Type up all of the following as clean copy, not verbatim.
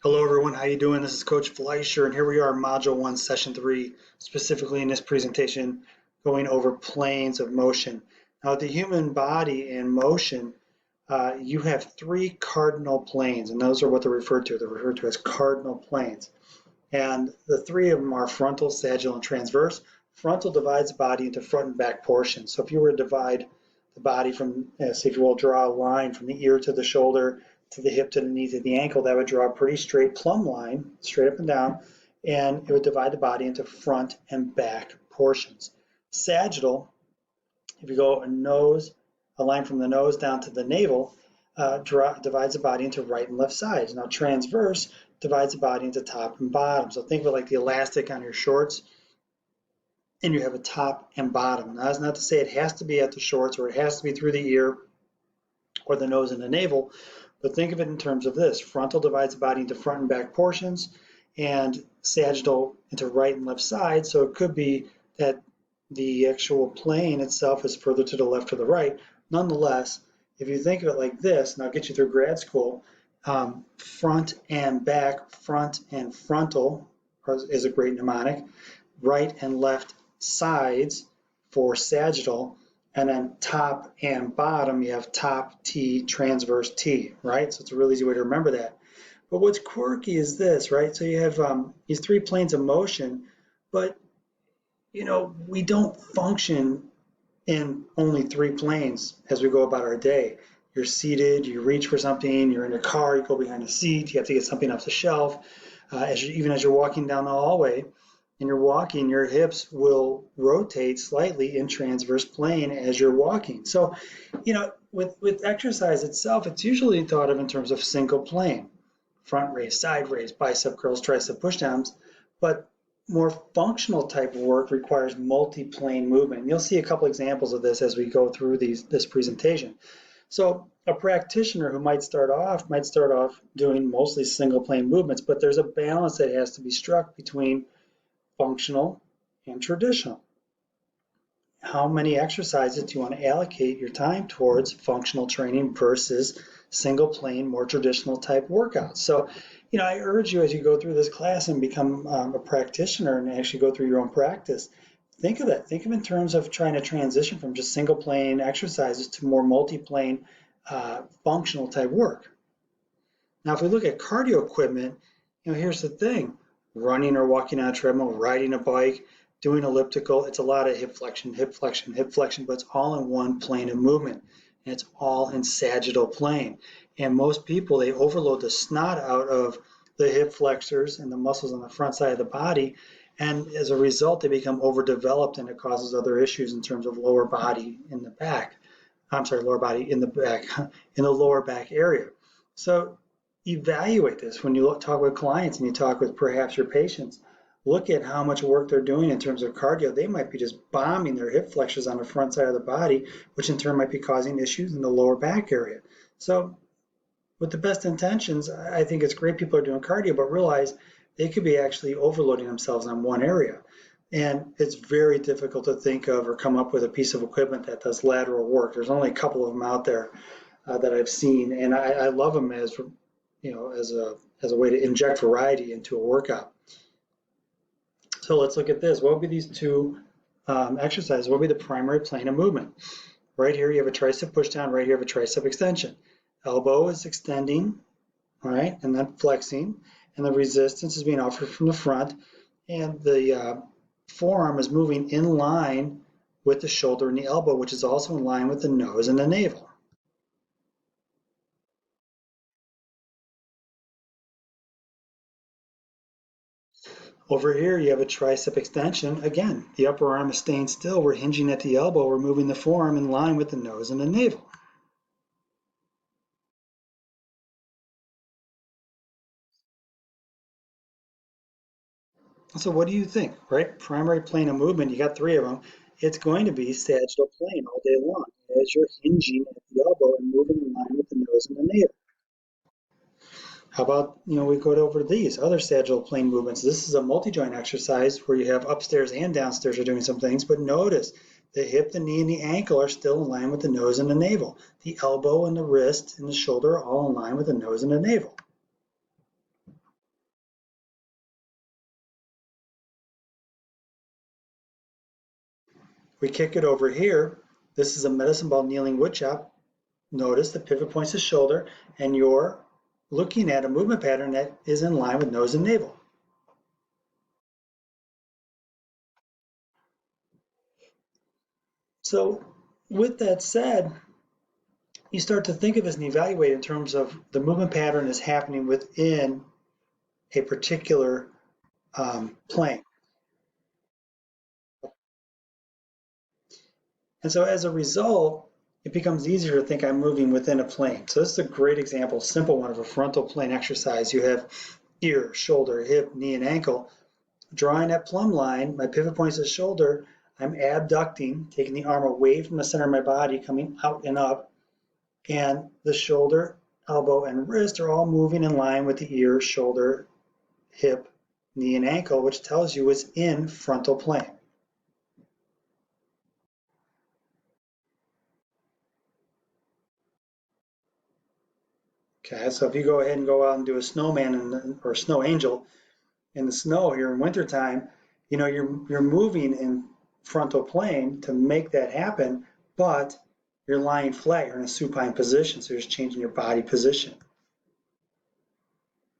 Hello everyone, how you doing? This is Coach Fleischer, and here we are, Module 1, Session 3, specifically in this presentation, going over planes of motion. Now, the human body in motion, you have three cardinal planes, and those are what they're referred to. They're referred to as cardinal planes. And the three of them are frontal, sagittal, and transverse. Frontal divides the body into front and back portions. So if you were to divide the body from, say if you will draw a line from the ear to the shoulder, to the hip, to the knee, to the ankle, that would draw a pretty straight plumb line, straight up and down, and it would divide the body into front and back portions. Sagittal, if you go a line from the nose down to the navel, divides the body into right and left sides. Now transverse divides the body into top and bottom. So think of it like the elastic on your shorts, and you have a top and bottom. Now that's not to say it has to be at the shorts or it has to be through the ear or the nose and the navel, but think of it in terms of this. Frontal divides the body into front and back portions, and sagittal into right and left sides. So it could be that the actual plane itself is further to the left or the right. Nonetheless, if you think of it like this, and I'll get you through grad school, front and back, front and frontal is a great mnemonic. Right and left sides for sagittal. And then top and bottom, you have top T, transverse T, right? So it's a really easy way to remember that. But what's quirky is this, right? So you have these three planes of motion, but we don't function in only three planes as we go about our day. You're seated, you reach for something, you're in your car, you go behind a seat, you have to get something off the shelf. Even as you're walking down the hallway, and you're walking, your hips will rotate slightly in transverse plane as you're walking. So, with exercise itself, it's usually thought of in terms of single plane, front raise, side raise, bicep curls, tricep pushdowns, but more functional type of work requires multi-plane movement. And you'll see a couple examples of this as we go through this presentation. So a practitioner who might start off doing mostly single plane movements, but there's a balance that has to be struck between functional and traditional. How many exercises do you want to allocate your time towards functional training versus single plane, more traditional type workouts? So, I urge you as you go through this class and become a practitioner and actually go through your own practice, think of that. Think of it in terms of trying to transition from just single plane exercises to more multi-plane functional type work. Now, if we look at cardio equipment, here's the thing. Running or walking on a treadmill, riding a bike, doing elliptical, it's a lot of hip flexion, hip flexion, hip flexion, but it's all in one plane of movement. And it's all in sagittal plane. And most people, they overload the snot out of the hip flexors and the muscles on the front side of the body. And as a result, they become overdeveloped and it causes other issues in terms of lower body in the back. Lower body in the back, in the lower back area. So evaluate this when you talk with clients and you talk with perhaps your patients. Look at how much work they're doing in terms of cardio. They might be just bombing their hip flexors on the front side of the body, which in turn might be causing issues in the lower back area. So with the best intentions, I think it's great people are doing cardio, but realize they could be actually overloading themselves on one area. And it's very difficult to think of or come up with a piece of equipment that does lateral work. There's only a couple of them out there that I've seen, and I love them as as a way to inject variety into a workout. So let's look at this. What would be these two exercises? What would be the primary plane of movement? Right here you have a tricep pushdown, right here you have a tricep extension. Elbow is extending, all right, and then flexing, and the resistance is being offered from the front, and the forearm is moving in line with the shoulder and the elbow, which is also in line with the nose and the navel. Over here, you have a tricep extension. Again, the upper arm is staying still. We're hinging at the elbow. We're moving the forearm in line with the nose and the navel. So what do you think, right? Primary plane of movement, you got three of them. It's going to be sagittal plane all day long as you're hinging at the elbow and moving in line with the nose and the navel. How about, we go over to these other sagittal plane movements. This is a multi-joint exercise where you have upstairs and downstairs are doing some things, but notice the hip, the knee, and the ankle are still in line with the nose and the navel. The elbow and the wrist and the shoulder are all in line with the nose and the navel. we kick it over here. This is a medicine ball kneeling woodchop. Notice the pivot points the shoulder, and you're looking at a movement pattern that is in line with nose and navel. So with that said, you start to think of this and evaluate in terms of the movement pattern is happening within a particular plane. And so as a result, it becomes easier to think I'm moving within a plane. So this is a great example, simple one of a frontal plane exercise. You have ear, shoulder, hip, knee, and ankle. Drawing that plumb line, my pivot point is the shoulder. I'm abducting, taking the arm away from the center of my body, coming out and up. And the shoulder, elbow, and wrist are all moving in line with the ear, shoulder, hip, knee, and ankle, which tells you it's in frontal plane. Okay, so if you go ahead and go out and do a snowman or snow angel in the snow here in wintertime, you know, you're moving in frontal plane to make that happen, but you're lying flat, you're in a supine position, so you're just changing your body position.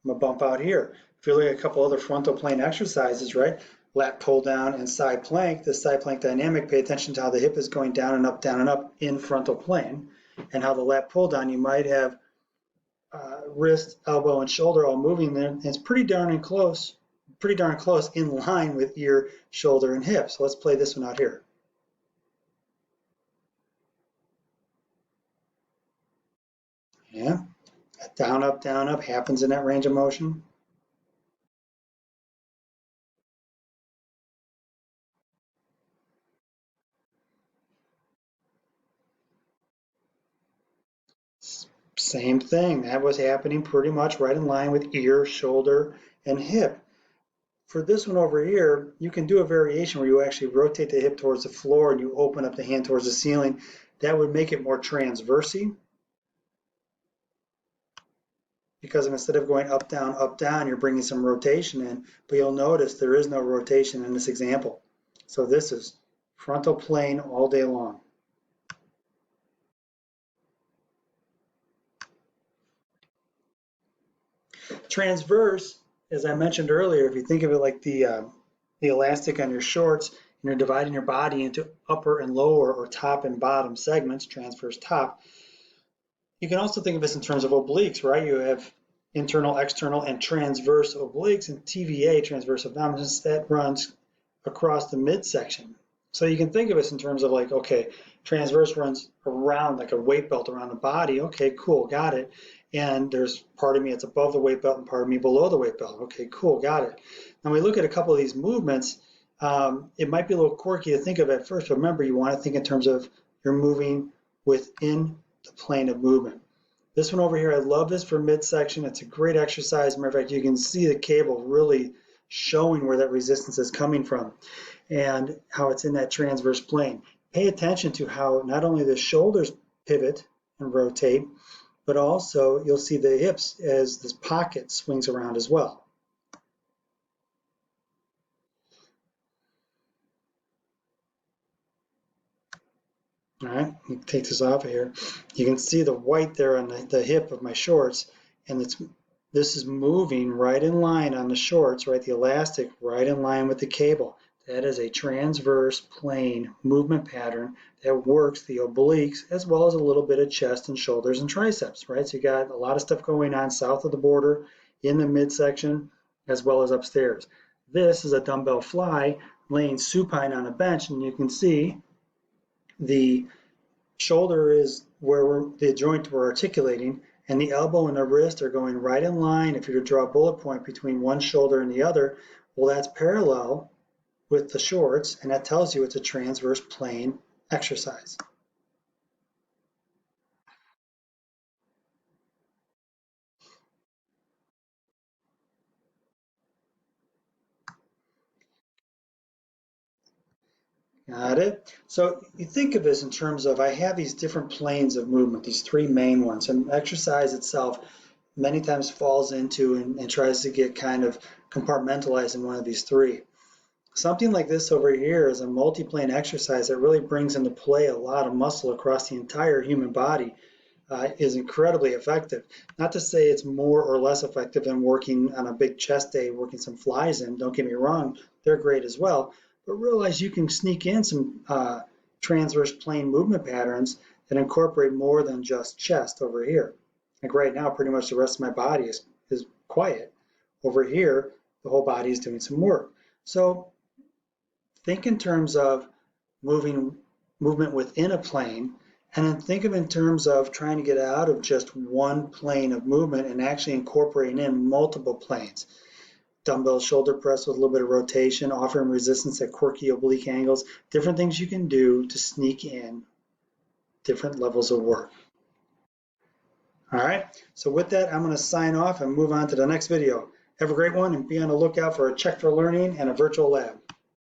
I'm gonna bump out here. If you look at a couple other frontal plane exercises, right? Lat pull down and side plank, the side plank dynamic, pay attention to how the hip is going down and up in frontal plane, and how the lat pull down, you might have wrist, elbow, and shoulder all moving there. And it's pretty darn close in line with ear, shoulder, and hip. So let's play this one out here. Yeah, down, up happens in that range of motion. Same thing. That was happening pretty much right in line with ear, shoulder, and hip. For this one over here, you can do a variation where you actually rotate the hip towards the floor and you open up the hand towards the ceiling. That would make it more transversy, because instead of going up, down, you're bringing some rotation in, but you'll notice there is no rotation in this example. So this is frontal plane all day long. Transverse, as I mentioned earlier, if you think of it like the elastic on your shorts, and you're dividing your body into upper and lower or top and bottom segments, transverse top, you can also think of this in terms of obliques, right? You have internal, external, and transverse obliques, and TVA, transverse abdominis, that runs across the midsection. So you can think of this in terms of like, okay, transverse runs around like a weight belt around the body. Okay, cool, got it. And there's part of me that's above the weight belt and part of me below the weight belt. Okay, cool, got it. Now we look at a couple of these movements. It might be a little quirky to think of at first, but remember, you want to think in terms of you're moving within the plane of movement. This one over here, I love this for midsection. It's a great exercise. Matter of fact, you can see the cable really showing where that resistance is coming from and how it's in that transverse plane. Pay attention to how not only the shoulders pivot and rotate, but also you'll see the hips as this pocket swings around as well. All right, let me take this off of here. You can see the white there on the hip of my shorts, and this is moving right in line on the shorts, right? The elastic right in line with the cable. That is a transverse plane movement pattern that works the obliques as well as a little bit of chest and shoulders and triceps, right? So you got a lot of stuff going on south of the border, in the midsection, as well as upstairs. This is a dumbbell fly laying supine on a bench, and you can see the shoulder is where the joint we're articulating, and the elbow and the wrist are going right in line. If you were to draw a bullet point between one shoulder and the other, well, that's parallel with the shorts, and that tells you it's a transverse plane exercise. Got it? So you think of this in terms of I have these different planes of movement, these three main ones, and exercise itself many times falls into and tries to get kind of compartmentalized in one of these three. Something like this over here is a multi-plane exercise that really brings into play a lot of muscle across the entire human body. Is incredibly effective. Not to say it's more or less effective than working on a big chest day, working some flies in. Don't get me wrong, they're great as well. But realize you can sneak in some transverse plane movement patterns that incorporate more than just chest over here. Like right now, pretty much the rest of my body is quiet. Over here, the whole body is doing some work. So think in terms of movement within a plane, and then think of in terms of trying to get out of just one plane of movement and actually incorporating in multiple planes. Dumbbell shoulder press with a little bit of rotation, offering resistance at quirky oblique angles, different things you can do to sneak in different levels of work. All right, so with that, I'm going to sign off and move on to the next video. Have a great one and be on the lookout for a Check for Learning and a virtual lab.